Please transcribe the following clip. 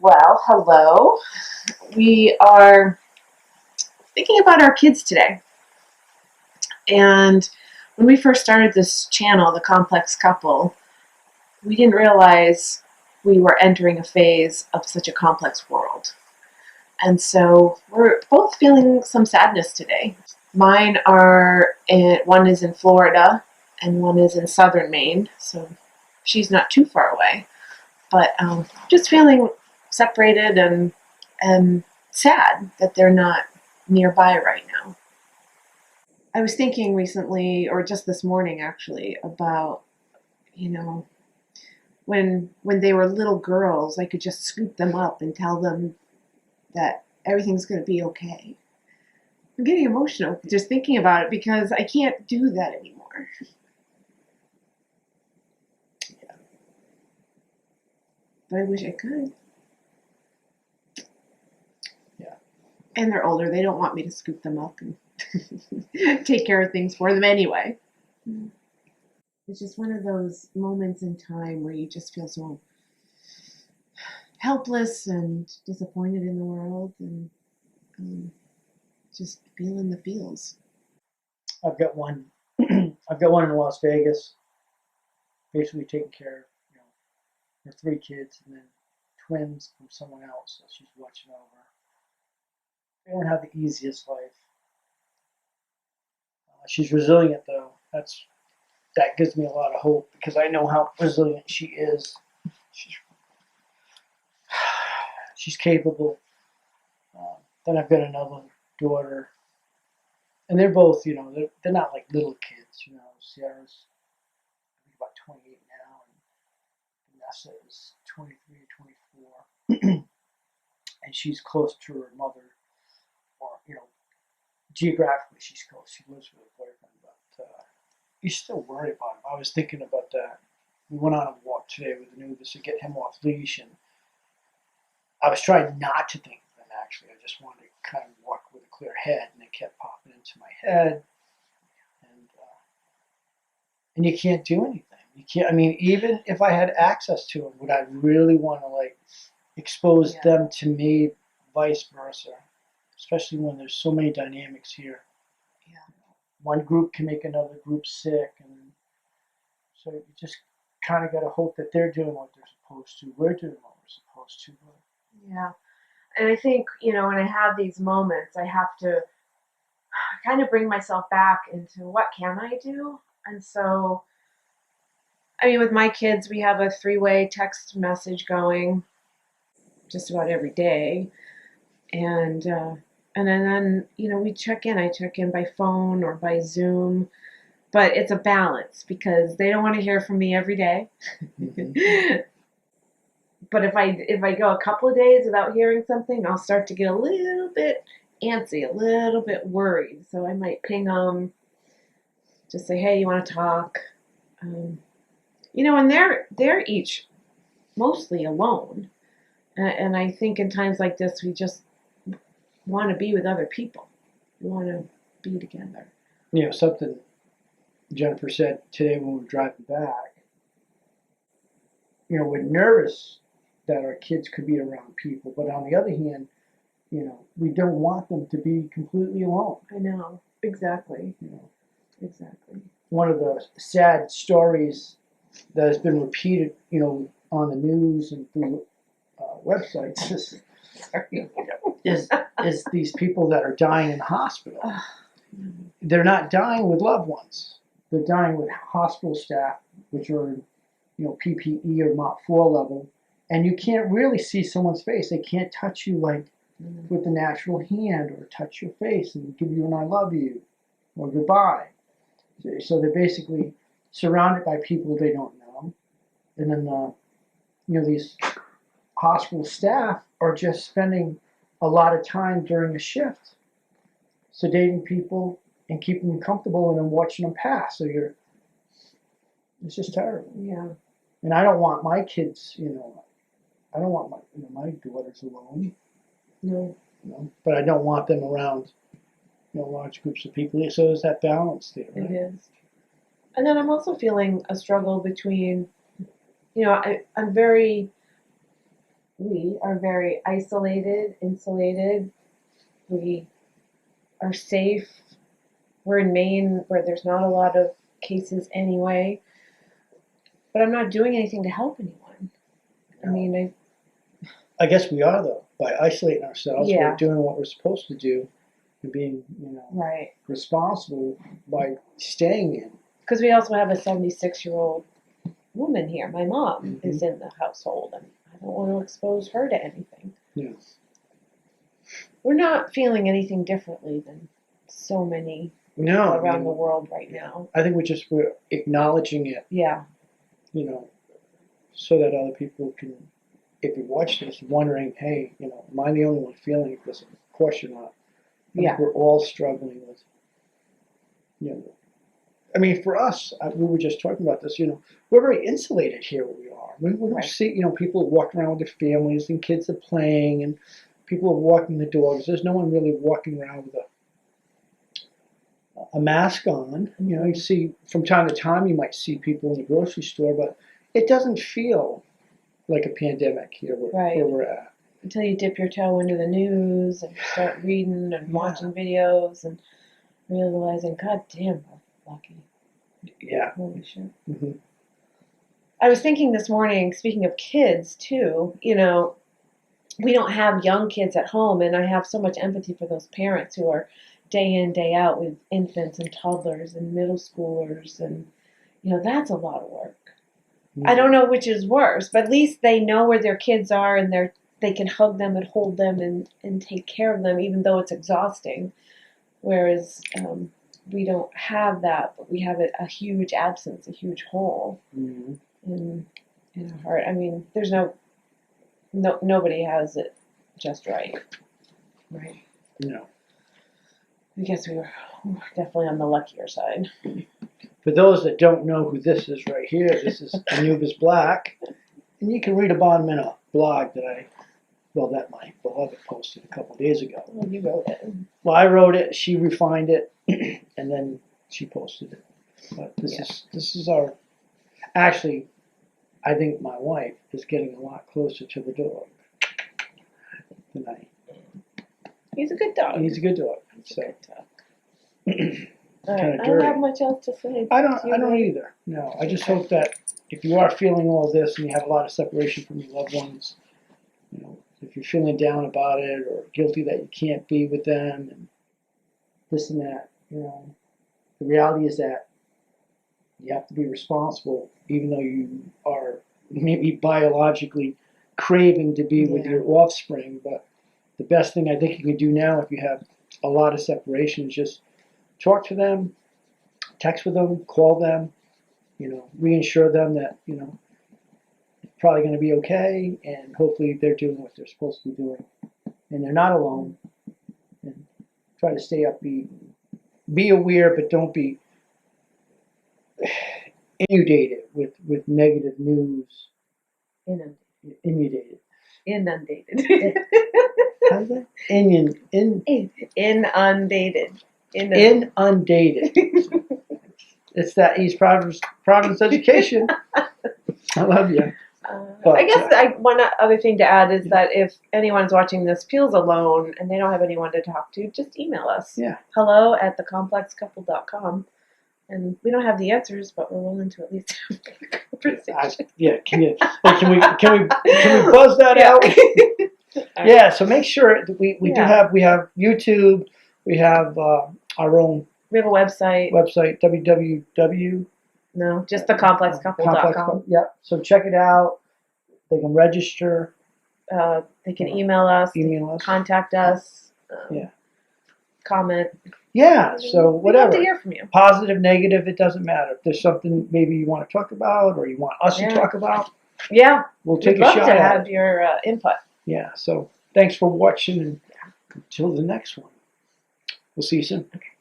Well, hello. We are thinking about our kids today. And when we first started this channel, The Complex Couple, we didn't realize we were entering a phase of such a complex world. And so we're both feeling some sadness today. Mine one is in Florida and one is in southern Maine, so she's not too far away. But just feeling separated and sad that they're not nearby right now. I was thinking recently, or just this morning actually, about, you know, when they were little girls, I could just scoop them up and tell them that everything's going to be okay. I'm getting emotional just thinking about it because I can't do that anymore. But I wish I could. Yeah. And they're older. They don't want me to scoop them up and take care of things for them anyway. It's just one of those moments in time where you just feel so helpless and disappointed in the world and just feeling the feels. I've got one. I've got one in Las Vegas, basically taking care of her three kids and then twins from someone else that she's watching over. They don't have the easiest life. She's resilient though. That gives me a lot of hope because I know how resilient she is. She's capable. Then I've got another daughter, and they're both, they're not like little kids. Sierra's I think about 28 now, and Vanessa is 23 or 24, and she's close to her mother, or geographically she's close. She lives with her boyfriend, but you still worry about him. I was thinking about that. We went on a walk today with the Anubis to get him off leash, and I was trying not to think of him actually. I just wanted to kind of walk with a clear head, and it kept popping into my head, and you can't do anything. You can't. I mean, even if I had access to him, would I really want to expose them to me, vice versa? Especially when there's so many dynamics here. Yeah. One group can make another group sick, and so you just kind of got to hope that they're doing what they're supposed to. We're doing what we're supposed to. Yeah. And I think, when I have these moments, I have to kind of bring myself back into what can I do? And so, I mean, with my kids, we have a 3-way text message going just about every day. And then, we check in. I check in by phone or by Zoom. But it's a balance because they don't want to hear from me every day. Mm-hmm. But if I go a couple of days without hearing something, I'll start to get a little bit antsy, a little bit worried. So I might ping them, just say, "Hey, you want to talk?" And they're each mostly alone, and I think in times like this, we just want to be with other people. We want to be together. Something Jennifer said today when we were driving back. We're nervous that our kids could be around people, but on the other hand, we don't want them to be completely alone. I know, exactly. Exactly. One of the sad stories that has been repeated, on the news and through websites is these people that are dying in the hospital. They're not dying with loved ones. They're dying with hospital staff, which are PPE or MOP 4 level, and you can't really see someone's face. They can't touch you with a natural hand or touch your face and give you an I love you or goodbye. So they're basically surrounded by people they don't know, and then these hospital staff are just spending a lot of time during a shift sedating people and keeping them comfortable and then watching them pass. So it's just terrible. Yeah. And I don't want my kids, I don't want my daughters alone. No. But I don't want them around, large groups of people. So there's that balance there, right? It is. And then I'm also feeling a struggle between, I'm very we are very isolated, insulated. We are safe. We're in Maine where there's not a lot of cases anyway. But I'm not doing anything to help anyone. I mean, I guess we are though. By isolating ourselves, Yeah. we're doing what we're supposed to do and being, right. responsible by staying in. Because we also have a 76-year-old woman here. My mom is in the household, and I don't want to expose her to anything. Yeah. We're not feeling anything differently than so many No, around the world right now. I think we're acknowledging it, Yeah, so that other people can, if you watch this, wondering, hey, am I the only one feeling this? Of course you're not. I think we're all struggling with, I mean, for us, we were just talking about this, we're very insulated here where we are. We don't Right. see, people walking around with their families and kids are playing and people are walking the dogs. There's no one really walking around with a mask on. You see, from time to time, you might see people in the grocery store, but it doesn't feel like a pandemic here where we're at. Until you dip your toe into the news and start reading and watching videos and realizing, God damn, we're lucky. Yeah. Holy shit. Mm-hmm. I was thinking this morning, speaking of kids too, we don't have young kids at home, and I have so much empathy for those parents who are day in, day out with infants and toddlers and middle schoolers, and that's a lot of work. Mm-hmm. I don't know which is worse, but at least they know where their kids are and they can hug them and hold them and take care of them, even though it's exhausting. Whereas we don't have that, but we have a huge absence, a huge hole in our heart. I mean, there's nobody has it just right. Right. No. I guess we're definitely on the luckier side. For those that don't know who this is right here, this is Anubis Black. And you can read about him in a blog that my beloved posted a couple of days ago. Well, you wrote it. Well, I wrote it, she refined it, and then she posted it. But this is our, actually, I think my wife is getting a lot closer to the dog than I. He's a good dog. He's a good dog. He's a good dog. All right. I don't have much else to say. I don't either. No, I just hope that if you are feeling all this and you have a lot of separation from your loved ones, if you're feeling down about it or guilty that you can't be with them and this and that, the reality is that you have to be responsible, even though you are maybe biologically craving to be with your offspring. But the best thing I think you can do now, if you have a lot of separation, is just talk to them, text with them, call them, reassure them that, it's probably going to be okay, and hopefully they're doing what they're supposed to be doing. And they're not alone. And try to stay upbeat. Be aware, but don't be inundated with negative news. Inundated. Inundated. How's that? Inundated. Inundated. It's that East Providence education. I love you. I guess one other thing to add is that if anyone's watching this feels alone and they don't have anyone to talk to, just email us. Yeah. hello@thecomplexcouple.com. And we don't have the answers, but we're willing to at least have a conversation. Can we buzz that out? Yeah. So make sure that we have YouTube. We have our own. We have a website. www. No, just thecomplexcouple.com. Yep. So check it out. They can register. They can email us. Contact us. Comment. Yeah. So whatever. We'd love to hear from you. Positive, negative, it doesn't matter. If there's something maybe you want to talk about or you want us to talk about. Yeah. We'll take We'd a love shot to at have your input. Yeah. So thanks for watching, and until the next one. We'll see you soon. Okay.